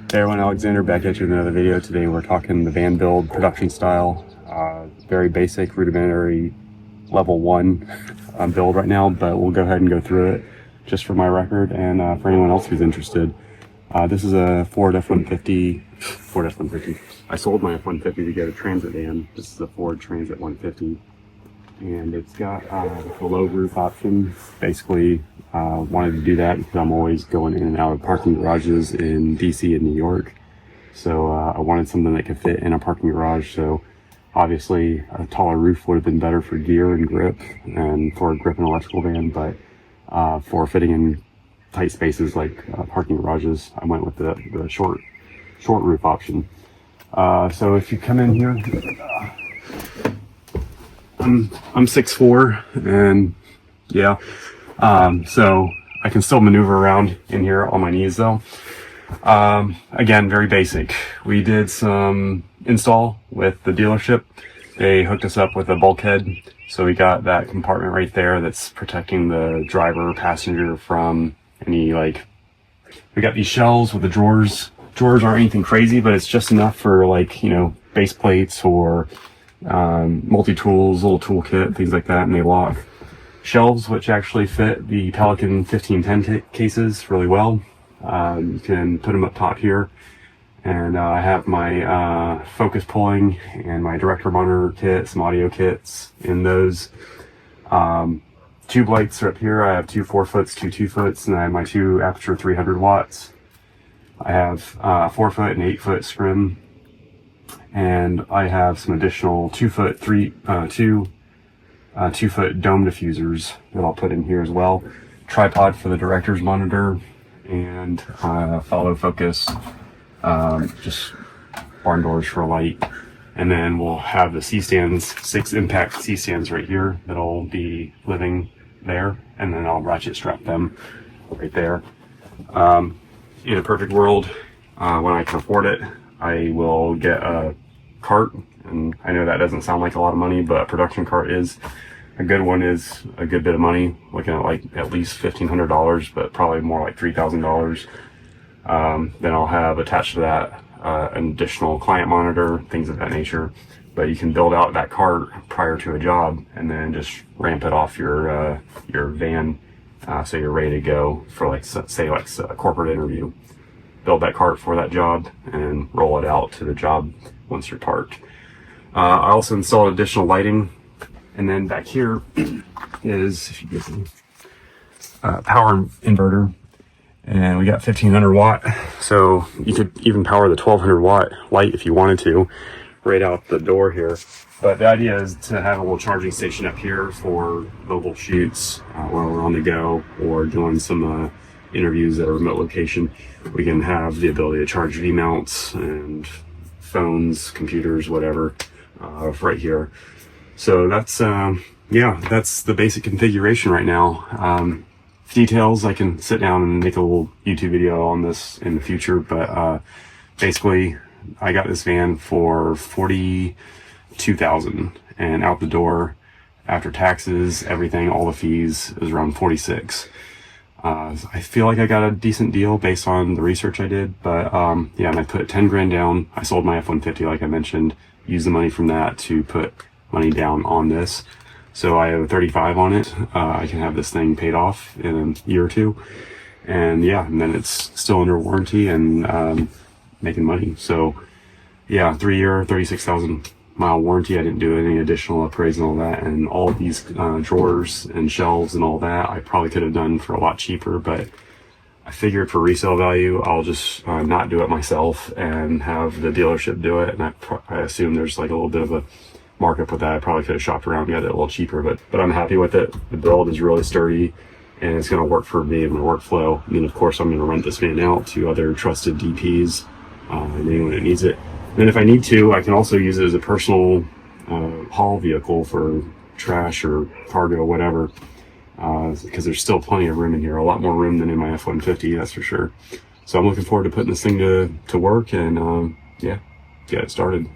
Hey everyone, Alexander back at you with another video. Today we're talking the van build production style. Very basic, rudimentary, level 1 build right now, but we'll go ahead and go through it just for my record and for anyone else who's interested. This is a Ford F-150. I sold my F-150 to get a transit van. This is a Ford Transit 150. And it's got the low roof option. Basically, wanted to do that because I'm always going in and out of parking garages in DC and New York. So I wanted something that could fit in a parking garage. So obviously a taller roof would have been better for gear and grip and for a grip and electrical van. But for fitting in tight spaces like parking garages, I went with the short roof option. So if you come in here, I'm 6'4", and yeah, so I can still maneuver around in here on my knees though. Again, very basic. We did some install with the dealership. They hooked us up with a bulkhead, so we got that compartment right there that's protecting the driver, passenger from any, like, we got these shelves with the drawers. Drawers aren't anything crazy, but it's just enough for, like, you know, base plates or multi-tools, little toolkit, things like that, and they lock. Shelves which actually fit the Pelican 1510 cases really well. You can put them up top here, and I have my focus pulling and my director monitor kit, some audio kits in those. Tube lights are up here. I have two 4-foots, two 2-foots, and I have my two Aperture 300 watts. I have 4-foot and 8-foot scrim. And I have some additional 2-foot, 2-foot dome diffusers that I'll put in here as well. Tripod for the director's monitor, and follow focus, just barn doors for a light. And then we'll have the C-stands, 6 impact C-stands right here that'll be living there, and then I'll ratchet strap them right there. In a perfect world, when I can afford it, I will get a cart, and I know that doesn't sound like a lot of money, but a production cart is a good one, is a good bit of money, looking at like at least $1,500, but probably more like $3,000. Then I'll have attached to that an additional client monitor, things of that nature. But you can build out that cart prior to a job and then just ramp it off your van, so you're ready to go for, like, say like a corporate interview. Build that cart for that job and roll it out to the job once you're parked. I also installed additional lighting, and then back here is, if you get the power inverter, and we got 1500 watt, so you could even power the 1200 watt light if you wanted to, right out the door here. But the idea is to have a little charging station up here for local shoots while we're on the go or doing some interviews at a remote location. We can have the ability to charge V-mounts and phones, computers, whatever, right here. So that's that's the basic configuration right now. Details, I can sit down and make a little YouTube video on this in the future, but basically I got this van for $42,000, and out the door after taxes, everything, all the fees, is around $46,000. I feel like I got a decent deal based on the research I did, but yeah, and I put 10 grand down. I sold my F-150, like I mentioned, used the money from that to put money down on this. So I owe 35 on it. I can have this thing paid off in a year or two. And yeah, and then it's still under warranty and making money. So yeah, 3-year, 36,000 mile warranty. I didn't do any additional appraisal and all that, and all of these drawers and shelves and all that I probably could have done for a lot cheaper, but I figured for resale value I'll just not do it myself and have the dealership do it. And I assume there's like a little bit of a markup with that. I probably could have shopped around and got it a little cheaper, but I'm happy with it. The build is really sturdy and it's going to work for me and my workflow. I mean, of course I'm going to rent this van out to other trusted DPs and anyone that needs it. And if I need to, I can also use it as a personal haul vehicle for trash or cargo, whatever, because there's still plenty of room in here, a lot more room than in my F-150, that's for sure. So I'm looking forward to putting this thing to work and yeah, get it started.